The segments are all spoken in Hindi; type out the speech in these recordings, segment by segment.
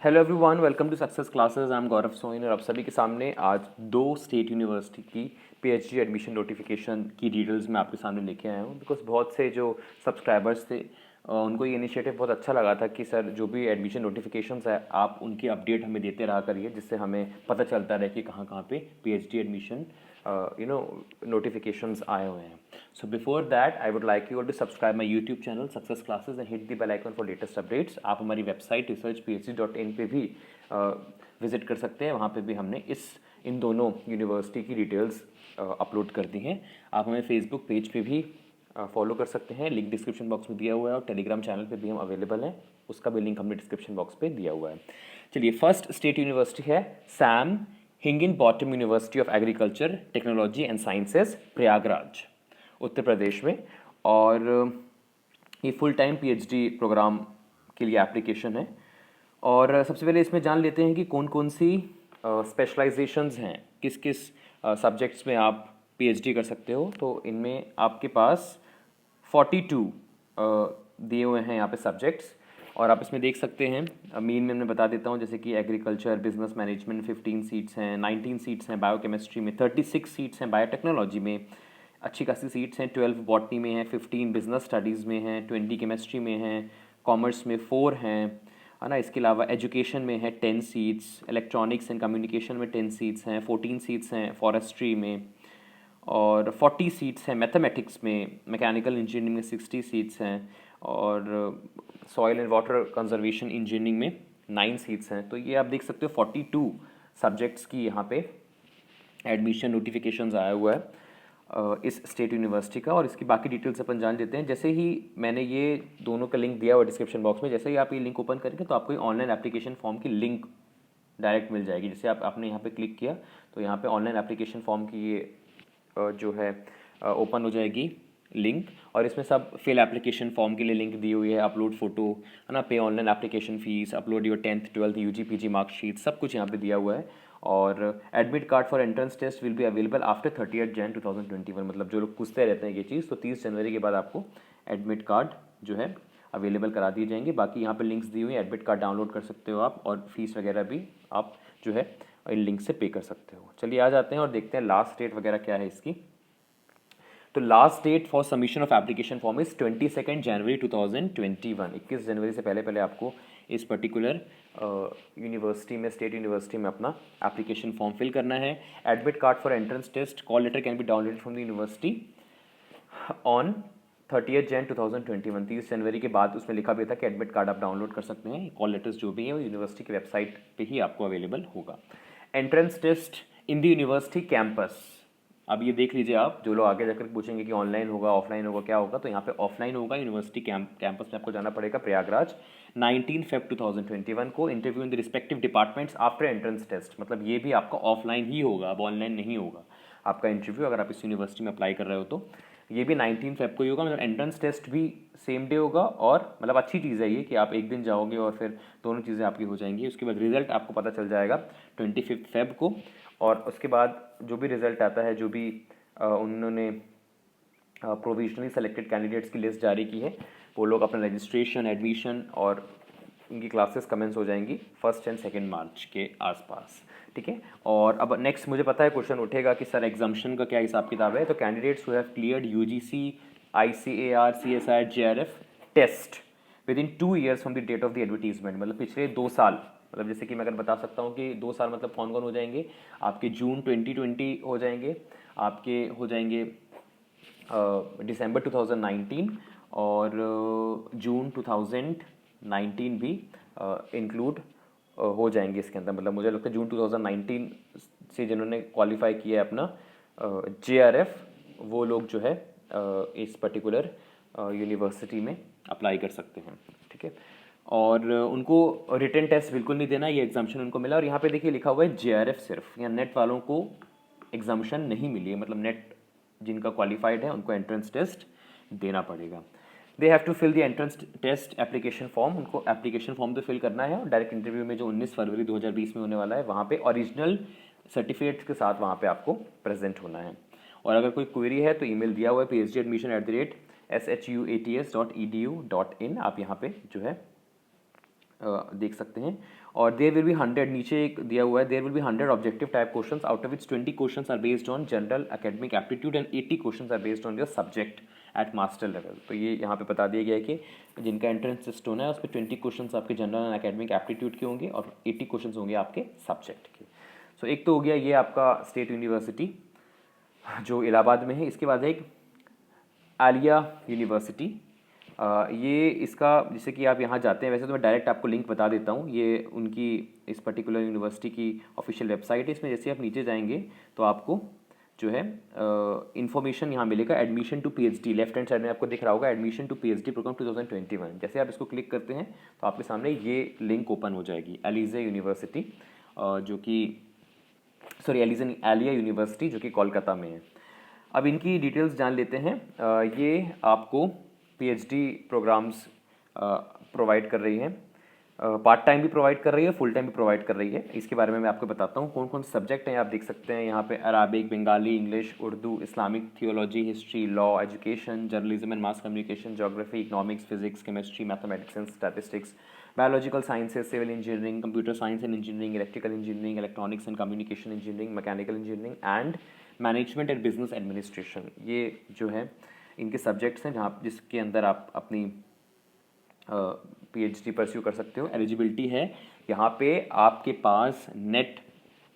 Hello everyone, welcome to success classes. I am Gaurav Soin और आप सभी के सामने आज दो स्टेट यूनिवर्सिटी की पीएचडी एडमिशन नोटिफिकेशन की डिटेल्स मैं आपके सामने लेके आया हूँ। बिकॉज बहुत से जो सब्सक्राइबर्स थे उनको ये इनिशिएटिव बहुत अच्छा लगा था कि सर जो भी एडमिशन नोटिफिकेशंस है आप उनकी अपडेट हमें देते रहा करिए, जिससे हमें पता चलता रहे कि कहाँ कहाँ पे पीएचडी एडमिशन notifications आए हुए हैं. So before that, I would like you all to subscribe my YouTube channel Success Classes and hit the bell icon for latest updates. आप हमारी वेबसाइट researchphd.in पे भी विजिट कर सकते हैं। वहाँ पे भी हमने इन दोनों यूनिवर्सिटी की डिटेल्स अपलोड कर दी हैं। आप हमें फेसबुक पेज पे भी फॉलो कर सकते हैं, लिंक डिस्क्रिप्शन बॉक्स में दिया हुआ है, और टेलीग्राम चैनल पे भी हम अवेलेबल हैं, उसका भी लिंक हमने डिस्क्रिप्शन बॉक्स पे दिया हुआ है। चलिए, फर्स्ट स्टेट यूनिवर्सिटी है Sam Higginbottom university of agriculture technology and sciences, Prayagraj, Uttar Pradesh में। और ये फुल टाइम पीएचडी प्रोग्राम के लिए एप्लीकेशन है। और सबसे पहले इसमें जान लेते हैं कि कौन कौन सी स्पेशलाइजेशंस हैं, किस किस सब्जेक्ट्स में आप पीएचडी कर सकते हो। तो इनमें आपके पास 42 दिए हुए हैं यहाँ पे सब्जेक्ट्स, और आप इसमें देख सकते हैं। मेन में मैं बता देता हूँ, जैसे कि एग्रीकल्चर, बिजनेस मैनेजमेंट 15 सीट्स हैं, 19 सीट्स हैं बायोकेमिस्ट्री में, 36 सीट्स हैं बायोटेक्नोलॉजी में, अच्छी खासी सीट्स हैं, 12 बॉटनी में हैं, 15 बिजनेस स्टडीज़ में हैं, 20 केमिस्ट्री में हैं, कॉमर्स में 4 हैं, है ना। इसके अलावा एजुकेशन में है 10 सीट्स, इलेक्ट्रॉनिक्स एंड कम्युनिकेशन में 10 सीट्स हैं, 14 सीट्स हैं फॉरेस्ट्री में, और 40 सीट्स हैं मैथमेटिक्स में, मैकेनिकल इंजीनियरिंग में 60 सीट्स हैं, और soil and water conservation engineering में 9 सीट्स हैं। तो ये आप देख सकते हो 42 सब्जेक्ट्स की यहाँ पे एडमिशन नोटिफिकेशंस आया हुआ है इस स्टेट यूनिवर्सिटी का। और इसकी बाकी डिटेल्स अपन जान लेते हैं। जैसे ही मैंने ये दोनों का लिंक दिया हुआ डिस्क्रिप्शन बॉक्स में, जैसे ही आप ये लिंक ओपन करेंगे तो आपको ऑनलाइन एप्लीकेशन फॉर्म की लिंक डायरेक्ट मिल जाएगी। जैसे आपने यहाँ पे क्लिक किया तो यहाँ पे ऑनलाइन एप्लीकेशन फॉर्म की ये जो है ओपन हो जाएगी लिंक, और इसमें सब फिल एप्लीकेशन फॉर्म के लिए लिंक दी हुई है, अपलोड फोटो, है ना, pay online application fee, upload your 10th 12th UG PG marksheet, सब कुछ यहाँ पे दिया हुआ है। और admit card for entrance test will be available after 30th Jan 2021। मतलब जो लोग पूछते रहते हैं ये चीज़, तो 30 जनवरी के बाद आपको एडमिट कार्ड जो है अवेलेबल करा दिए जाएंगे। बाकी यहाँ पे लिंक्स दी हुई हैं, एडमिट कार्ड डाउनलोड कर सकते हो आप, और फीस वगैरह भी आप जो है इन लिंक से पे कर सकते हो। चलिए आ जाते हैं और देखते हैं लास्ट डेट वगैरह क्या है इसकी। तो last date for submission of application form is 22 January 2021। 21 जनवरी से पहले पहले आपको इस पर्टिकुलर यूनिवर्सिटी में, स्टेट यूनिवर्सिटी में अपना एप्लीकेशन फॉर्म फिल करना है। Admit card for entrance test call letter can be downloaded from the university on 30th Jan 2021। 30 जनवरी के बाद उसमें लिखा भी था कि एडमिट कार्ड आप डाउनलोड कर सकते हैं। कॉल लेटर्स जो भी हैं वो यूनिवर्सिटी की वेबसाइट पे ही आपको अवेलेबल होगा। Entrance test in the university campus, अब ये देख लीजिए आप, जो लोग आगे जाकर पूछेंगे कि ऑनलाइन होगा ऑफलाइन होगा क्या होगा, तो यहाँ पे ऑफलाइन होगा। यूनिवर्सिटी कैंपस में आपको जाना पड़ेगा, प्रयागराज, 19 Feb 2021 को। Interview in the respective departments after entrance test, मतलब ये भी आपका ऑफलाइन ही होगा, अब ऑनलाइन नहीं होगा आपका इंटरव्यू, अगर आप इस यूनिवर्सिटी में अप्लाई कर रहे हो तो। ये भी 19 Feb को ही होगा, मतलब एंट्रेंस टेस्ट भी सेम डे होगा, और मतलब अच्छी चीज़ है ये कि आप एक दिन जाओगे और फिर दोनों चीज़ें आपकी हो जाएंगी। उसके बाद रिजल्ट आपको पता चल जाएगा 25 Feb को, और उसके बाद जो भी रिजल्ट आता है, जो भी उन्होंने प्रोविजनली सेलेक्टेड कैंडिडेट्स की लिस्ट जारी की है, वो लोग अपना रजिस्ट्रेशन, एडमिशन और इनकी क्लासेस कमेंस हो जाएंगी 1 एंड 2 मार्च के आसपास, ठीक है। और अब नेक्स्ट मुझे पता है क्वेश्चन उठेगा कि सर एग्जाम्शन का क्या हिसाब किताब है। तो candidates who have cleared UGC, ICAR, CSIR, JRF test within 2 years from the date of the advertisement, मतलब पिछले 2 साल, मतलब जैसे कि मैं अगर बता सकता हूँ कि 2 साल मतलब कौन कौन हो जाएंगे आपके, जून 2020 हो जाएंगे, आपके हो जाएंगे दिसंबर 2019, और जून 2019 भी इंक्लूड हो जाएंगे इसके अंदर। मतलब मुझे लगता है जून 2019 से जिन्होंने क्वालिफाई किया है अपना JRF, वो लोग जो है इस पर्टिकुलर यूनिवर्सिटी में अप्लाई कर सकते हैं, ठीक है। और उनको रिटन टेस्ट बिल्कुल नहीं देना, ये एग्जाम्शन उनको मिला। और यहाँ पे देखिए लिखा हुआ है JRF सिर्फ, या नेट वालों को एग्जाम्शन नहीं मिली है, मतलब नेट जिनका क्वालिफाइड है उनको एंट्रेंस टेस्ट देना पड़ेगा। They have to fill the entrance test application form, उनको एप्लीकेशन फॉर्म तो फिल करना है, और डायरेक्ट इंटरव्यू में जो 19 फरवरी 2020 में होने वाला है, वहाँ पे ओरिजिनल सर्टिफिकेट्स के साथ वहाँ पे आपको प्रेजेंट होना है। और अगर कोई क्वेरी है तो ईमेल दिया हुआ है phdatmission@shuats.edu.in, आप यहाँ पे जो है देख सकते हैं। और देयर विल बी 100, नीचे एक दिया हुआ है, there will be 100 objective type questions out of which 20 questions are based on general academic aptitude and 80 questions are based on your subject at master level. तो ये यहाँ पे बता दिया गया है कि जिनका एंट्रेंस टेस्ट होना है उस पर 20 क्वेश्चंस आपके जनरल एंड एकेडमिक एप्टीट्यूड के होंगे और 80 क्वेश्चंस होंगे आपके सब्जेक्ट के। सो एक तो हो गया ये आपका स्टेट यूनिवर्सिटी जो इलाहाबाद में है। इसके बाद है एक आलिया यूनिवर्सिटी। ये इसका जैसे कि आप यहाँ जाते हैं, वैसे तो मैं डायरेक्ट आपको लिंक बता देता हूँ, ये उनकी इस पर्टिकुलर यूनिवर्सिटी की ऑफिशियल वेबसाइट है। इसमें जैसे आप नीचे जाएंगे तो आपको जो है इन्फॉर्मेशन यहाँ मिलेगा, admission to PhD, left hand side में आपको दिख रहा होगा एडमिशन टू पीएचडी प्रोग्राम 2021। जैसे आप इसको क्लिक करते हैं तो आपके सामने ये लिंक ओपन हो जाएगी, एलिजे यूनिवर्सिटी जो कि एलिजे आलिया यूनिवर्सिटी जो कि कोलकाता में है। अब इनकी डिटेल्स जान लेते हैं। ये आपको पीएचडी प्रोग्राम्स प्रोवाइड कर रही है, पार्ट टाइम भी प्रोवाइड कर रही है, फुल टाइम भी प्रोवाइड कर रही है। इसके बारे में मैं आपको बताता हूँ कौन कौन से सब्जेक्ट हैं। आप देख सकते हैं यहाँ पे Arabic, Bengali, English, Urdu, Islamic theology, history, law, education, journalism and mass communication, geography, economics, physics, chemistry, mathematics and statistics, biological sciences, civil engineering, computer science and engineering, electrical engineering, electronics and communication engineering, mechanical engineering and management and business administration. ये जो है इनके सब्जेक्ट्स हैं जहाँ जिसके अंदर आप अपनी पीएचडी परस्यू कर सकते हो। एलिजिबिलिटी है यहाँ पे आपके पास NET,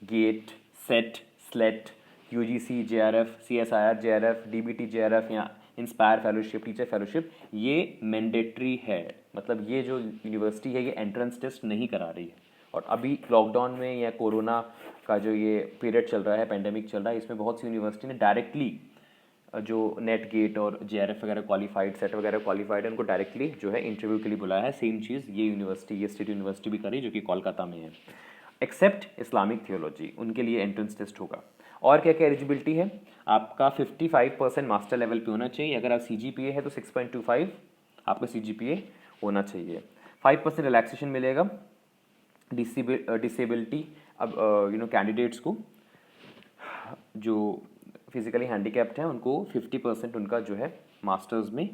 GATE, SET, SLET, UGC, JRF, CSIR JRF, DBT JRF या इंस्पायर फेलोशिप, टीचर फेलोशिप, ये मैंडेटरी है। मतलब ये जो यूनिवर्सिटी है ये एंट्रेंस टेस्ट नहीं करा रही है। और अभी लॉकडाउन में या कोरोना का जो ये पीरियड चल रहा है, पेंडेमिक चल रहा है, इसमें बहुत सी यूनिवर्सिटी ने डायरेक्टली जो नेट, गेट और जेआरएफ वगैरह क्वालिफाइड, सेट वगैरह क्वालिफाइड है, उनको डायरेक्टली जो है इंटरव्यू के लिए बुलाया है। सेम चीज़ ये यूनिवर्सिटी, ये स्टेट यूनिवर्सिटी भी करी जो कि कोलकाता में है। एक्सेप्ट इस्लामिक थियोलॉजी, उनके लिए एंट्रेंस टेस्ट होगा। और क्या क्या एलिजिबिलिटी है, आपका 55% मास्टर लेवल पे होना चाहिए। अगर आप CGPA है तो 6.25 आपका CGPA होना चाहिए। 5% रिलैक्सेशन मिलेगा डिसेबिलिटी अब कैंडिडेट्स को जो फिजिकली हैंडीकैप्ड हैं उनको 50% उनका जो है मास्टर्स में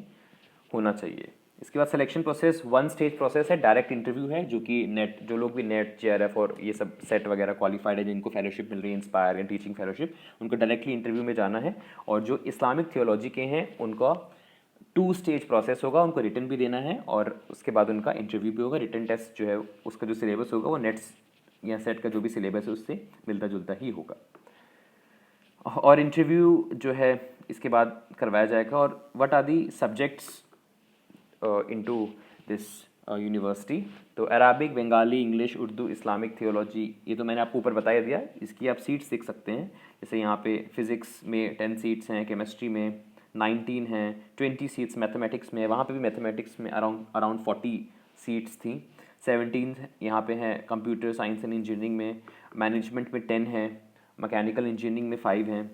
होना चाहिए। इसके बाद सिलेक्शन प्रोसेस 1 स्टेज प्रोसेस है, डायरेक्ट इंटरव्यू है जो कि नेट, जो लोग भी नेट, जेआरएफ और ये सब सेट वगैरह क्वालिफाइड है, जिनको फेलोशिप मिल रही है, इंस्पायर एंड टीचिंग फेलोशिप, उनको डायरेक्टली इंटरव्यू में जाना है। और जो इस्लामिक थियोलॉजी के हैं उनका 2 स्टेज प्रोसेस होगा, उनको रिटन भी देना है और उसके बाद उनका इंटरव्यू भी होगा। रिटन टेस्ट जो है उसका जो सिलेबस होगा वो नेट्स या सेट का जो भी सिलेबस है उससे मिलता जुलता ही होगा। और इंटरव्यू जो है इसके बाद करवाया जाएगा। और what are the subjects into this university, तो Arabic, Bengali, English, Urdu, Islamic theology, ये तो मैंने आपको ऊपर बताया दिया। इसकी आप सीट्स देख सकते हैं, जैसे यहाँ पे फिजिक्स में 10 सीट्स हैं, केमिस्ट्री में 19 हैं, 20 सीट्स मैथमेटिक्स में, वहाँ पे भी मैथमेटिक्स में अराउंड 40 सीट्स थी। 17 यहाँ पे हैं कंप्यूटर साइंस एंड इंजीनियरिंग में, मैनेजमेंट में 10 है, मैकेनिकल इंजीनियरिंग में 5 हैं।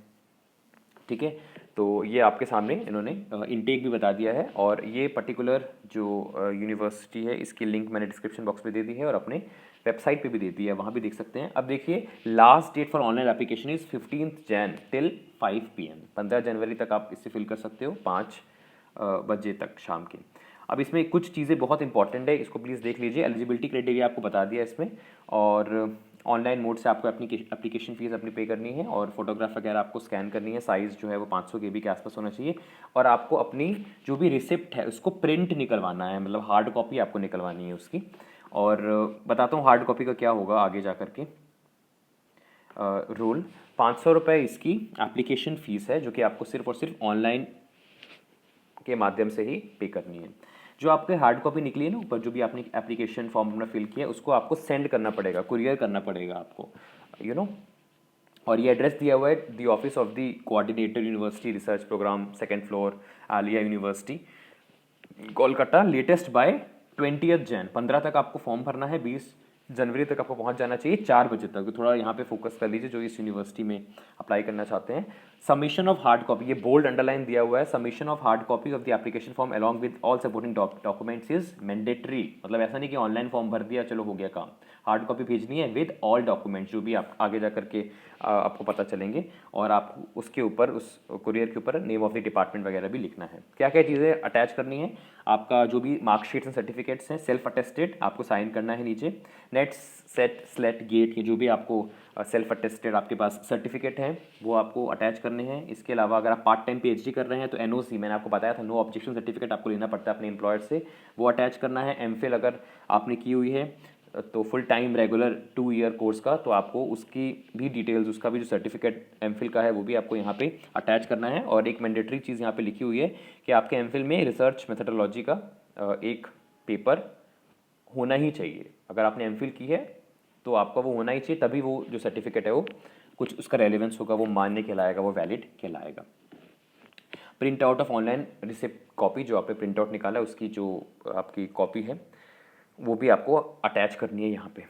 ठीक है, तो ये आपके सामने इन्होंने इनटेक भी बता दिया है। और ये पर्टिकुलर जो यूनिवर्सिटी है इसकी लिंक मैंने डिस्क्रिप्शन बॉक्स में दे दी है और अपने वेबसाइट पे भी दे दी है, वहाँ भी देख सकते हैं। अब देखिए last date for online application is 15 Jan till 5 PM, 15 जनवरी तक आप इसे फिल कर सकते हो 5 बजे तक शाम के। अब इसमें कुछ चीज़ें बहुत इंपॉर्टेंट है, इसको प्लीज़ देख लीजिए। एलिजिबिलिटी क्राइटेरिया आपको बता दिया इसमें, और ऑनलाइन मोड से आपको अपनी एप्लीकेशन फ़ीस अपनी पे करनी है और फोटोग्राफ वगैरह आपको स्कैन करनी है। साइज़ जो है वो 500 KB के आसपास होना चाहिए। और आपको अपनी जो भी रिसिप्ट है उसको प्रिंट निकलवाना है, मतलब हार्ड कॉपी आपको निकलवानी है उसकी। और बताता हूँ हार्ड कॉपी का क्या होगा आगे जा कर के। रूल 500 रुपये इसकी एप्लीकेशन फ़ीस है, जो कि आपको सिर्फ और सिर्फ ऑनलाइन के माध्यम से ही पे करनी है। जो आपके हार्ड कॉपी निकली है ना ऊपर, जो भी आपने एप्लीकेशन फॉर्म अपना फिल किया है, उसको आपको सेंड करना पड़ेगा, कुरियर करना पड़ेगा आपको, यू नो। और ये एड्रेस दिया हुआ है, the office of the coordinator university research program, 2nd floor, Aliah university, Kolkata, latest by 20 Jan. 15 तक आपको फॉर्म भरना है, 20 जनवरी तक आपको पहुंच जाना चाहिए 4 बजे तक। तो थोड़ा यहाँ पे फोकस कर लीजिए जो इस यूनिवर्सिटी में अप्लाई करना चाहते हैं। सबमिशन ऑफ हार्ड कॉपी, ये बोल्ड अंडरलाइन दिया हुआ है, submission of hard copy of the application form along with all supporting documents is mandatory. मतलब ऐसा नहीं कि ऑनलाइन फॉर्म भर दिया चलो हो गया काम, हार्ड कॉपी भेजनी है विद ऑल डॉक्यूमेंट्स जो भी आप आगे जा करके आपको पता चलेंगे। और आप उसके ऊपर, उस कुरियर के ऊपर नेम ऑफ द डिपार्टमेंट वगैरह भी लिखना है। क्या क्या चीज़ें अटैच करनी है, आपका जो भी मार्कशीट्स एंड सर्टिफिकेट्स हैं सेल्फ अटेस्टेड आपको साइन करना है नीचे। नेट सेट स्लेट गेट के जो भी आपको सेल्फ अटेस्टेड आपके पास सर्टिफिकेट हैं वो आपको अटैच करने हैं। इसके अलावा अगर आप पार्ट टाइम पीएचडी कर रहे हैं तो एनओसी, मैंने आपको बताया था नो ऑब्जेक्शन सर्टिफिकेट आपको लेना पड़ता है अपने एम्प्लॉयर से, वो अटैच करना है। एमफिल अगर आपने की हुई है तो full time regular 2 year course का, तो आपको उसकी भी डिटेल्स, उसका भी जो सर्टिफिकेट एमफिल का है वो भी आपको यहाँ पे अटैच करना है। और एक मैंडेटरी चीज़ यहाँ पे लिखी हुई है कि आपके एमफिल में रिसर्च मेथडोलॉजी का एक पेपर होना ही चाहिए। अगर आपने एमफिल की है तो आपका वो होना ही चाहिए, तभी वो जो सर्टिफिकेट है वो कुछ उसका रेलिवेंस होगा, वो मान्य कहलाएगा, वो वैलिड कहलाएगा। Print out of online receipt copy, जो आपने प्रिंट आउट निकाला है उसकी जो आपकी कॉपी है वो भी आपको अटैच करनी है यहाँ पे।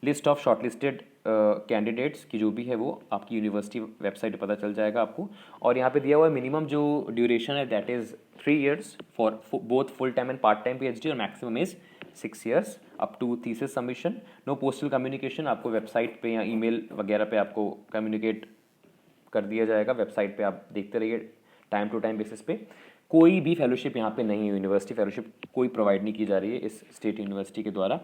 लिस्ट ऑफ शॉर्टलिस्टेड कैंडिडेट्स की जो भी है वो आपकी यूनिवर्सिटी वेबसाइट पर पता चल जाएगा आपको। और यहाँ पे दिया हुआ है मिनिमम जो ड्यूरेशन है that is 3 years for both full time and part time PhD, और maximum is 6 years up to thesis submission. No postal communication, आपको वेबसाइट पे या ईमेल वगैरह पे आपको कम्युनिकेट कर दिया जाएगा, वेबसाइट पे आप देखते रहिए टाइम टू टाइम बेसिस पे। कोई भी फेलोशिप यहाँ पे नहीं है, यूनिवर्सिटी फेलोशिप कोई प्रोवाइड नहीं की जा रही है इस स्टेट यूनिवर्सिटी के द्वारा।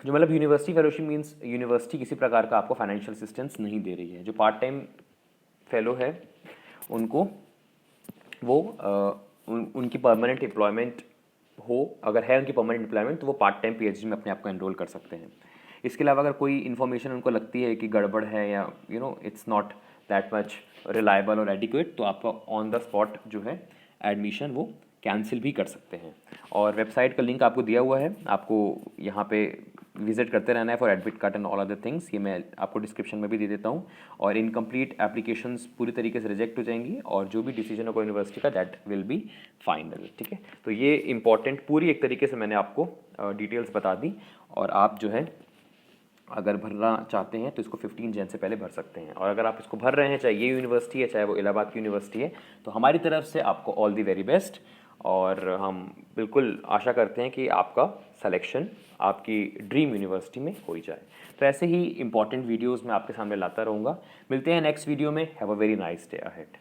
जो मतलब यूनिवर्सिटी फेलोशिप मीन्स यूनिवर्सिटी किसी प्रकार का आपको फाइनेंशियल असिस्टेंस नहीं दे रही है। जो पार्ट टाइम फेलो है उनको वो उनकी परमानेंट एम्प्लॉयमेंट हो, अगर है उनकी परमानेंट एम्प्लॉयमेंट तो वो पार्ट टाइम पीएचडी में अपने आप को एनरोल कर सकते हैं। इसके अलावा अगर कोई इन्फॉर्मेशन उनको लगती है कि गड़बड़ है या it's not that much reliable और एडिक्वेट, तो आपका ऑन द स्पॉट जो है एडमिशन वो कैंसिल भी कर सकते हैं। और वेबसाइट का लिंक आपको दिया हुआ है, आपको यहाँ पे विजिट करते रहना है for admit card and all other things, ये मैं आपको डिस्क्रिप्शन में भी दे देता हूँ। और इनकम्प्लीट एप्लीकेशंस पूरी तरीके से रिजेक्ट हो जाएंगी और जो भी डिसीजन होगा यूनिवर्सिटी का दैट विल बी फाइनल। ठीक है, तो ये इंपॉर्टेंट पूरी एक तरीके से मैंने आपको डिटेल्स बता दी। और आप जो है अगर भरना चाहते हैं तो इसको 15 जन से पहले भर सकते हैं। और अगर आप इसको भर रहे हैं, चाहे ये यूनिवर्सिटी है चाहे वो इलाहाबाद की यूनिवर्सिटी है, तो हमारी तरफ से आपको ऑल दी वेरी बेस्ट। और हम बिल्कुल आशा करते हैं कि आपका सिलेक्शन आपकी ड्रीम यूनिवर्सिटी में हो ही जाए। तो ऐसे ही इंपॉर्टेंट वीडियोज़ मैं आपके सामने लाता रहूँगा। मिलते हैं नेक्स्ट वीडियो में। Have a very nice day ahead.